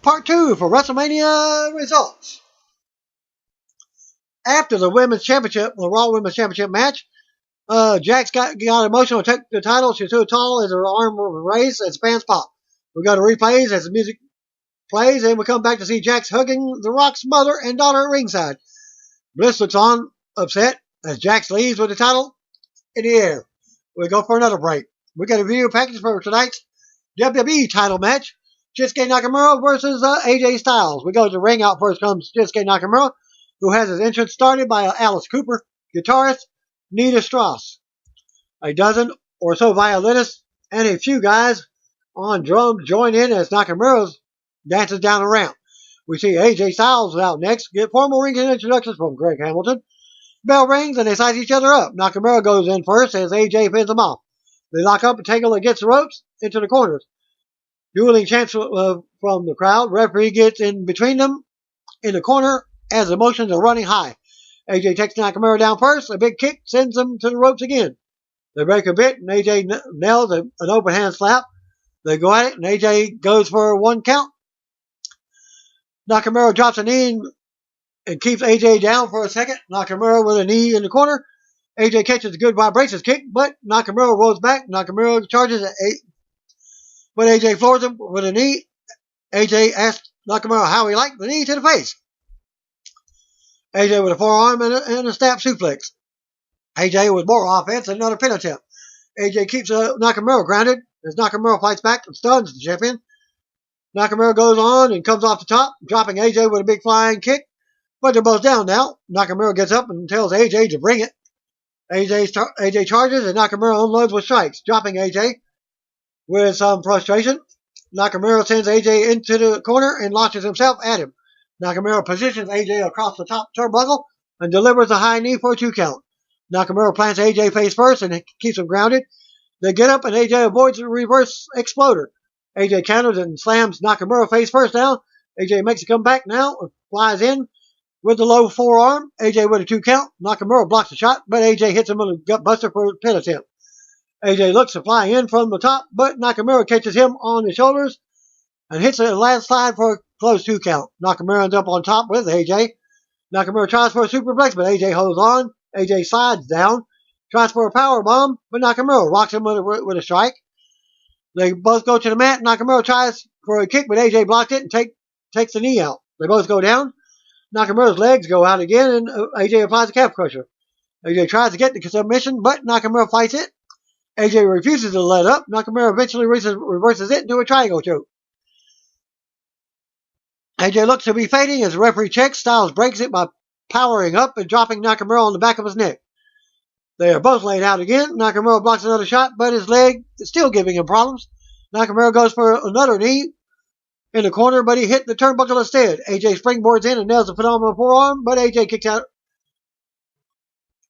Part 2 for WrestleMania results. After the Women's Championship, the Raw Women's Championship match, Jax got emotional, took the title. She stood tall as her arm was raised as fans pop. We go to replays as the music plays, and we come back to see Jax hugging The Rock's mother and daughter at ringside. Bliss looks on, upset, as Jax leaves with the title in the air. We go for another break. We got a video package for tonight's WWE title match. Shinsuke Nakamura versus AJ Styles. We go to the ring. Out first comes Shinsuke Nakamura, who has his entrance started by Alice Cooper, guitarist Nita Strauss, a dozen or so violinists, and a few guys on drums join in as Nakamura dances down the ramp. We see AJ Styles out next. Get formal ring introductions from Greg Hamilton. Bell rings and they size each other up. Nakamura goes in first as AJ fends him off. They lock up and tangle against the ropes into the corners. Dueling chants from the crowd. Referee gets in between them in the corner as emotions are running high. AJ takes Nakamura down first. A big kick sends him to the ropes again. They break a bit and AJ nails an open hand slap. They go at it and AJ goes for one count. Nakamura drops a knee and keeps AJ down for a second. Nakamura with a knee in the corner. AJ catches a good vibrations kick, but Nakamura rolls back. Nakamura charges at 8. But AJ floors him with a knee. AJ asks Nakamura how he liked the knee to the face. AJ with a forearm and a snap suplex. AJ with more offense and another pin attempt. AJ keeps Nakamura grounded as Nakamura fights back and stuns the champion. Nakamura goes on and comes off the top, dropping AJ with a big flying kick. But they're both down now. Nakamura gets up and tells AJ to bring it. AJ charges and Nakamura unloads with strikes, dropping AJ with some frustration. Nakamura sends AJ into the corner and launches himself at him. Nakamura positions AJ across the top turnbuckle and delivers a high knee for a 2 count. Nakamura plants AJ face first and keeps him grounded. They get up and AJ avoids a reverse exploder. AJ counters and slams Nakamura face first now. AJ makes a comeback now and flies in with the low forearm. AJ with a 2 count. Nakamura blocks the shot, but AJ hits him with a gut buster for a pin attempt. AJ looks to fly in from the top, but Nakamura catches him on the shoulders and hits a last slide for a close 2 count. Nakamura ends up on top with AJ. Nakamura tries for a superplex, but AJ holds on. AJ slides down, tries for a power bomb, but Nakamura rocks him with a strike. They both go to the mat. Nakamura tries for a kick, but AJ blocked it and takes the knee out. They both go down. Nakamura's legs go out again, and AJ applies a calf crusher. AJ tries to get the submission, but Nakamura fights it. AJ refuses to let up. Nakamura eventually reverses it into a triangle choke. AJ looks to be fading as the referee checks. Styles breaks it by powering up and dropping Nakamura on the back of his neck. They are both laid out again. Nakamura blocks another shot, but his leg is still giving him problems. Nakamura goes for another knee in the corner, but he hit the turnbuckle instead. AJ springboards in and nails the phenomenal forearm, but AJ kicks out.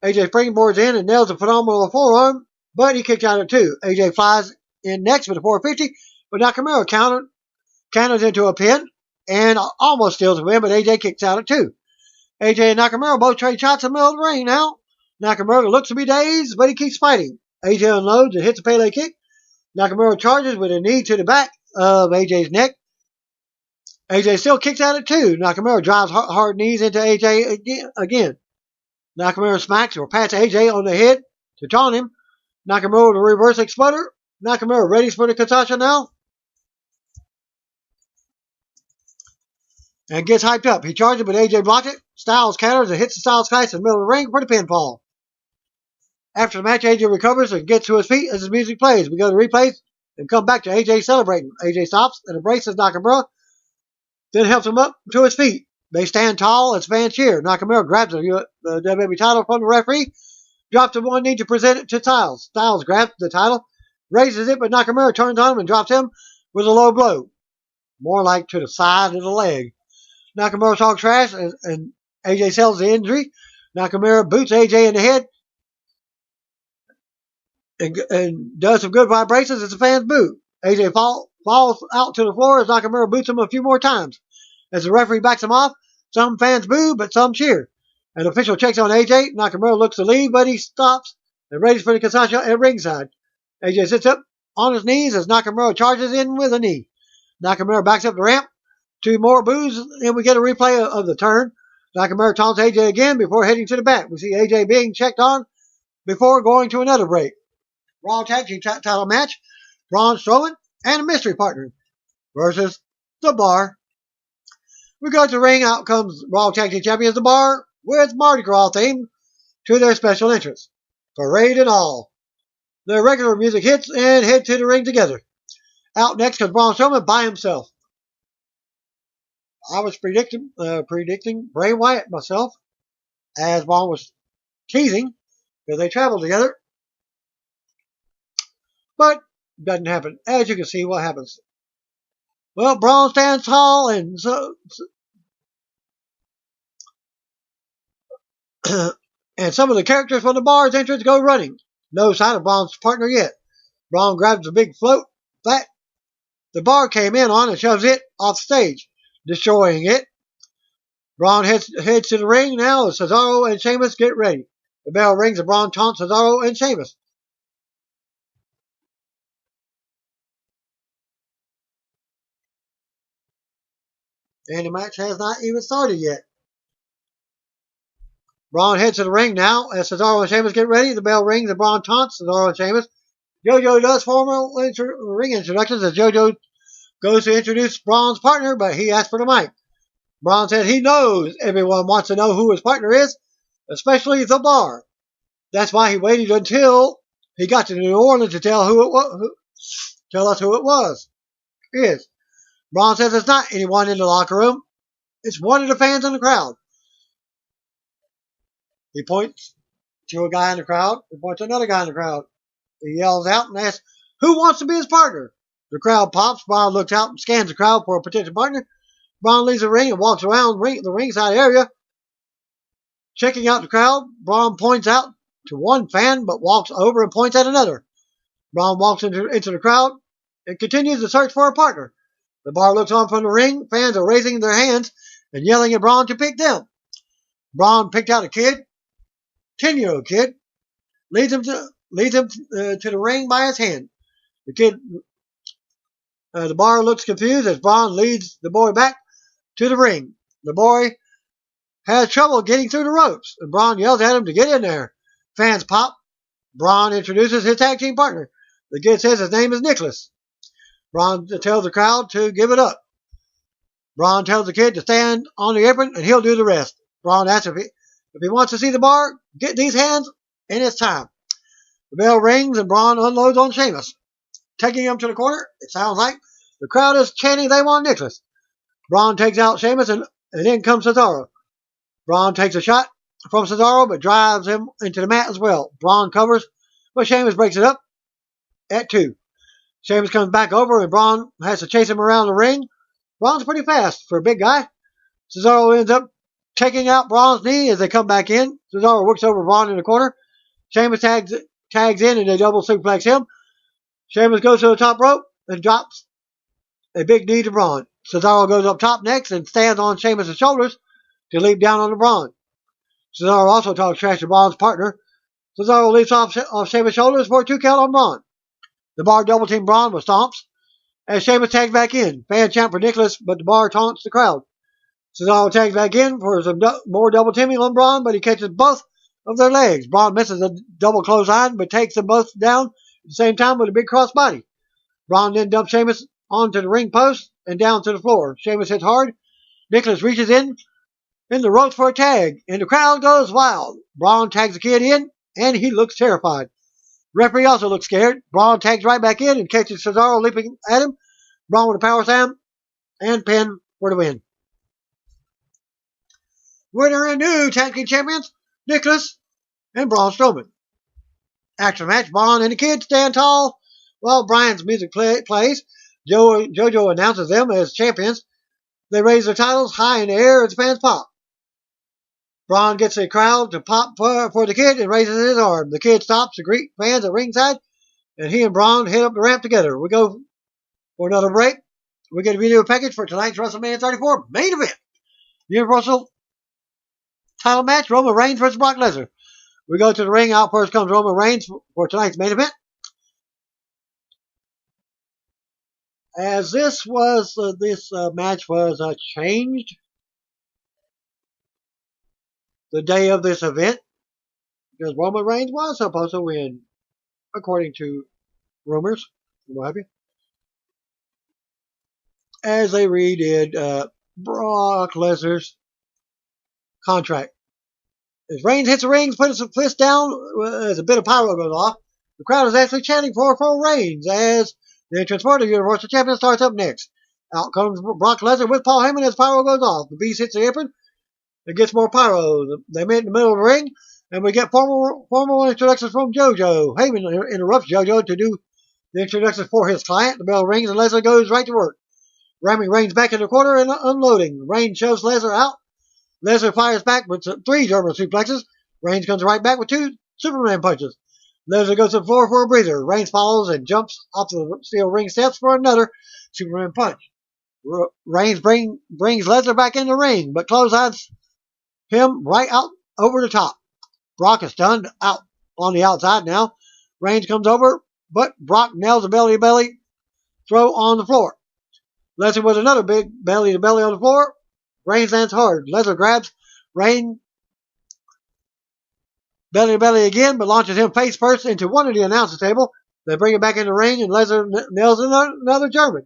AJ springboards in and nails the phenomenal forearm, but he kicks out at 2. AJ flies in next with a 450, but Nakamura counters into a pin and almost steals a win, but AJ kicks out at 2. AJ and Nakamura both trade shots in the middle of the ring now. Nakamura looks to be dazed, but he keeps fighting. AJ unloads and hits a Pele kick. Nakamura charges with a knee to the back of AJ's neck. AJ still kicks out at 2. Nakamura drives hard knees into AJ again. Nakamura smacks or pats AJ on the head to taunt him. Nakamura with a reverse exploder. Nakamura readies for the Katasha now. And gets hyped up. He charges, but AJ blocks it. Styles counters and hits the Styles Clash in the middle of the ring for the pinfall. After the match, AJ recovers and gets to his feet as his music plays. We go to replays and come back to AJ celebrating. AJ stops and embraces Nakamura, then helps him up to his feet. They stand tall as fans cheer. Nakamura grabs the WWE title from the referee, drops to one knee to present it to Styles. Styles grabs the title, raises it, but Nakamura turns on him and drops him with a low blow. More like to the side of the leg. Nakamura talks trash and AJ sells the injury. Nakamura boots AJ in the head and does some good vibrations as the fans boo. AJ falls out to the floor as Nakamura boots him a few more times. As the referee backs him off, some fans boo, but some cheer. An official checks on AJ. Nakamura looks to leave, but he stops and readies for the Katasha at ringside. AJ sits up on his knees as Nakamura charges in with a knee. Nakamura backs up the ramp, 2 more boos, and we get a replay of the turn. Nakamura taunts AJ again before heading to the back. We see AJ being checked on before going to another break. Raw Tag Team title match. Braun Strowman and a mystery partner versus The Bar. We go to the ring. Out comes Raw Tag Team Champions The Bar with Mardi Gras theme to their special entrance. Parade and all. Their regular music hits and head to the ring together. Out next comes Braun Strowman by himself. I was predicting Bray Wyatt myself, as Braun was teasing, because they traveled together. But doesn't happen. As you can see, what happens. Well, Braun stands tall, and and some of the characters from the bar's entrance go running. No sign of Braun's partner yet. Braun grabs a big float that the bar came in on and shoves it off stage, destroying it. Braun heads to the ring now as Cesaro and Sheamus get ready. The bell rings and Braun taunts Cesaro and Sheamus. And the match has not even started yet. Braun heads to the ring now as Cesaro and Sheamus get ready. The bell rings and Braun taunts Cesaro and Sheamus. JoJo does formal ring introductions as JoJo goes to introduce Braun's partner, but he asks for the mic. Braun said he knows everyone wants to know who his partner is, especially The Bar. That's why he waited until he got to New Orleans to tell us who it was. Braun says it's not anyone in the locker room. It's one of the fans in the crowd. He points to a guy in the crowd. He points to another guy in the crowd. He yells out and asks, who wants to be his partner? The crowd pops. Braun looks out and scans the crowd for a potential partner. Braun leaves the ring and walks around the ringside area. Checking out the crowd, Braun points out to one fan but walks over and points at another. Braun walks into the crowd and continues to search for a partner. The Bar looks on from the ring. Fans are raising their hands and yelling at Braun to pick them. Braun picked out a kid, 10-year-old kid, leads him to the ring by his hand. The Bar looks confused as Braun leads the boy back to the ring. The boy has trouble getting through the ropes, and Braun yells at him to get in there. Fans pop. Braun introduces his tag team partner. The kid says his name is Nicholas. Braun tells the crowd to give it up. Braun tells the kid to stand on the apron and he'll do the rest. Braun asks if he wants to see the Bar get these hands, and it's time. The bell rings and Braun unloads on Sheamus. Taking him to the corner, it sounds like the crowd is chanting they want Nicholas. Braun takes out Sheamus and in comes Cesaro. Braun takes a shot from Cesaro but drives him into the mat as well. Braun covers, but Sheamus breaks it up at 2. Sheamus comes back over and Braun has to chase him around the ring. Braun's pretty fast for a big guy. Cesaro ends up taking out Braun's knee as they come back in. Cesaro works over Braun in the corner. Sheamus tags in and they double suplex him. Sheamus goes to the top rope and drops a big knee to Braun. Cesaro goes up top next and stands on Sheamus' shoulders to leap down on the Braun. Cesaro also talks trash to Braun's partner. Cesaro leaps off Sheamus' shoulders for a 2 count on Braun. The Bar double team Braun with stomps as Sheamus tags back in. Fan chant for Nicholas, but the Bar taunts the crowd. Cesaro tags back in for some more double teaming on Braun, but he catches both of their legs. Braun misses a double clothesline, but takes them both down at the same time with a big crossbody. Braun then dumps Sheamus onto the ring post and down to the floor. Sheamus hits hard. Nicholas reaches in the ropes for a tag, and the crowd goes wild. Braun tags the kid in, and he looks terrified. Referee also looks scared. Braun tags right back in and catches Cesaro leaping at him. Braun with a power slam and pin for the win. Winner and new tag team champions, Nicholas and Braun Strowman. After the match, Braun and the kid stand tall while Bryan's music plays. JoJo announces them as champions. They raise their titles high in the air as the fans pop. Braun gets the crowd to pop for the kid and raises his arm. The kid stops to greet fans at ringside, and he and Braun head up the ramp together. We go for another break. We get a video package for tonight's WrestleMania 34 main event. Universal title match, Roman Reigns versus Brock Lesnar. We go to the ring. Out first comes Roman Reigns for tonight's main event. As this match was changed the day of this event, because Roman Reigns was supposed to win, according to rumors and what have you, as they redid Brock Lesnar's contract. As Reigns hits the ring, puts his fist down, as a bit of pyro goes off, the crowd is actually chanting for Reigns as the entrance for the Universal Champion starts up next. Out comes Brock Lesnar with Paul Heyman as pyro goes off. The Beast hits the apron. It gets more pyro. They meet in the middle of the ring, and we get formal introductions from JoJo. Heyman interrupts JoJo to do the introductions for his client. The bell rings, and Lesnar goes right to work, ramming Reigns back in the corner and unloading. Reigns shoves Lesnar out. Lesnar fires back with 3 German suplexes. Reigns comes right back with 2 Superman punches. Lesnar goes to the floor for a breather. Reigns follows and jumps off the steel ring steps for another Superman punch. Reigns brings Lesnar back in the ring, but clotheslines him right out over the top. Brock is stunned out on the outside now. Reigns comes over, but Brock nails a belly-to-belly throw on the floor. Lesnar with another big belly-to-belly on the floor. Reigns lands hard. Lesnar grabs Reigns belly-to-belly again, but launches him face first into one of the announcer table. They bring him back in the ring, and Lesnar nails another German.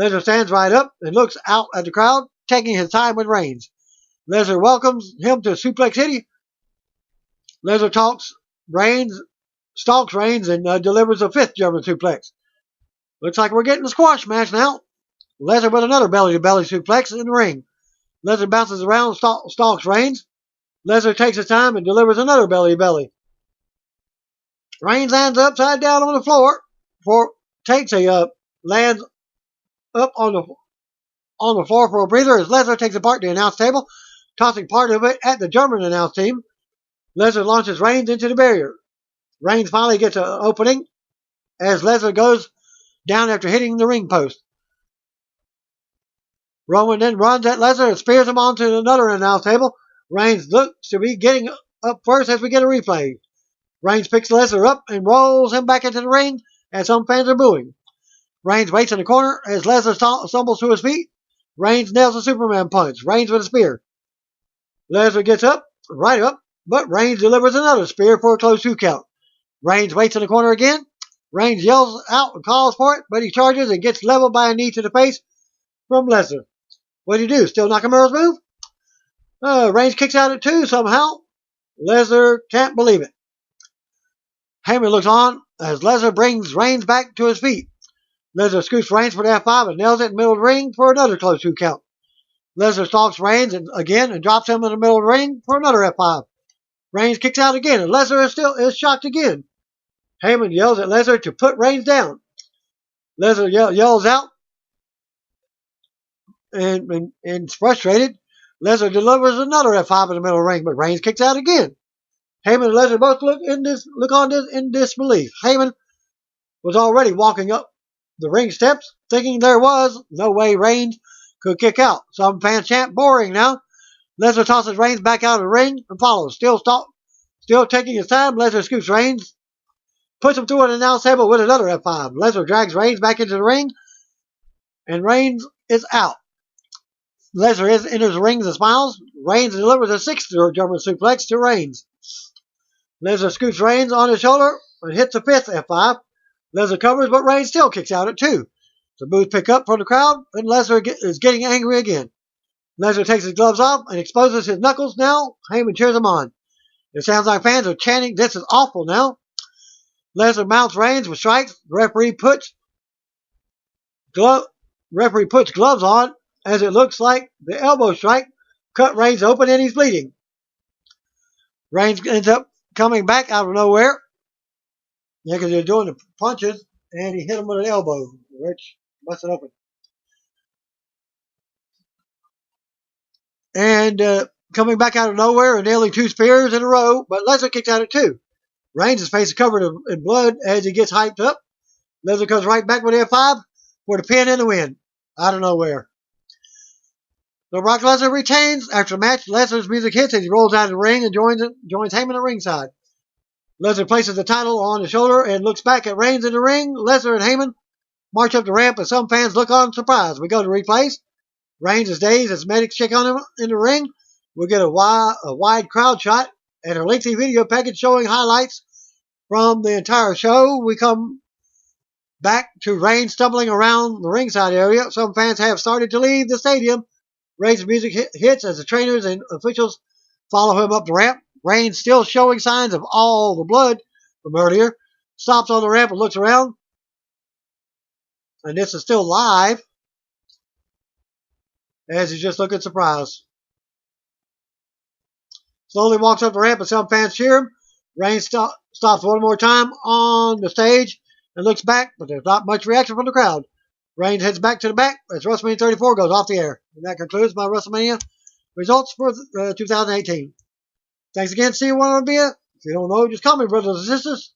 Lesnar stands right up and looks out at the crowd, taking his time with Reigns. Lesnar welcomes him to Suplex City. Lesnar stalks Reigns, and delivers a 5th German suplex. Looks like we're getting a squash match now. Lesnar with another belly-to-belly suplex in the ring. Lesnar bounces around, stalks Reigns. Lesnar takes his time and delivers another belly-to-belly. Reigns lands upside down on the floor, lands up on the floor for a breather as Lesnar takes apart the announce table, tossing part of it at the German announce team. Lesnar launches Reigns into the barrier. Reigns finally gets an opening as Lesnar goes down after hitting the ring post. Roman then runs at Lesnar and spears him onto another announce table. Reigns looks to be getting up first as we get a replay. Reigns picks Lesnar up and rolls him back into the ring as some fans are booing. Reigns waits in the corner as Lesnar stumbles to his feet. Reigns nails a Superman punch. Reigns with a spear. Lesnar gets up, right up, but Reigns delivers another spear for a close 2 count. Reigns waits in the corner again. Reigns yells out and calls for it, but he charges and gets leveled by a knee to the face from Lesnar. What do you do? Still Nakamura's move? Reigns kicks out at 2 somehow. Lesnar can't believe it. Heyman looks on as Lesnar brings Reigns back to his feet. Lesnar scoops Reigns for the F5 and nails it in the middle of the ring for another close 2 count. Lesnar stalks Reigns again and drops him in the middle of the ring for another F5. Reigns kicks out again and Lesnar is shocked again. Heyman yells at Lesnar to put Reigns down. Lesnar yells out and is frustrated. Lesnar delivers another F5 in the middle of the ring, but Reigns kicks out again. Heyman and Lesnar both look on in disbelief. Heyman was already walking up the ring steps, thinking there was no way Reigns could kick out. Some fans chant, boring now. Lesnar tosses Reigns back out of the ring and follows. Still taking his time, Lesnar scoops Reigns, puts him through an announce table with another F5. Lesnar drags Reigns back into the ring, and Reigns is out. Lesnar enters the ring and smiles. Reigns delivers a 6th German suplex to Reigns. Lesnar scoops Reigns on his shoulder and hits a 5th F5. Lesnar covers, but Reigns still kicks out at 2. The boos pick up from the crowd, and Lesnar is getting angry again. Lesnar takes his gloves off and exposes his knuckles now. Heyman cheers him on. It sounds like fans are chanting, "This is awful" now. Lesnar mounts Reigns with strikes. The referee puts gloves on as it looks like the elbow strike cut Reigns open and he's bleeding. Reigns ends up coming back out of nowhere. Yeah, because they're doing the punches, and he hit him with an elbow, which busted open. And coming back out of nowhere and nailing 2 spears in a row, but Lesnar kicks out at 2. Reigns' face is covered in blood as he gets hyped up. Lesnar comes right back with the F5 for the pin and the win out of nowhere. So Brock Lesnar retains. After the match, Lesnar's music hits and he rolls out of the ring and joins Heyman at ringside. Lesnar places the title on his shoulder and looks back at Reigns in the ring. Lesnar and Heyman march up the ramp, and some fans look on in surprise. We go to replays. Reigns is dazed as medics check on him in the ring. We get a wide crowd shot and a lengthy video package showing highlights from the entire show. We come back to Reigns stumbling around the ringside area. Some fans have started to leave the stadium. Reigns' music hits as the trainers and officials follow him up the ramp. Reigns, still showing signs of all the blood from earlier, stops on the ramp and looks around. And this is still live, as he's just looking surprised. Slowly walks up the ramp and some fans cheer him. Reigns stops one more time on the stage and looks back, but there's not much reaction from the crowd. Reigns heads back to the back as WrestleMania 34 goes off the air. And that concludes my WrestleMania results for 2018. Thanks again. See you one on beer. If you don't know, just call me, brothers and sisters.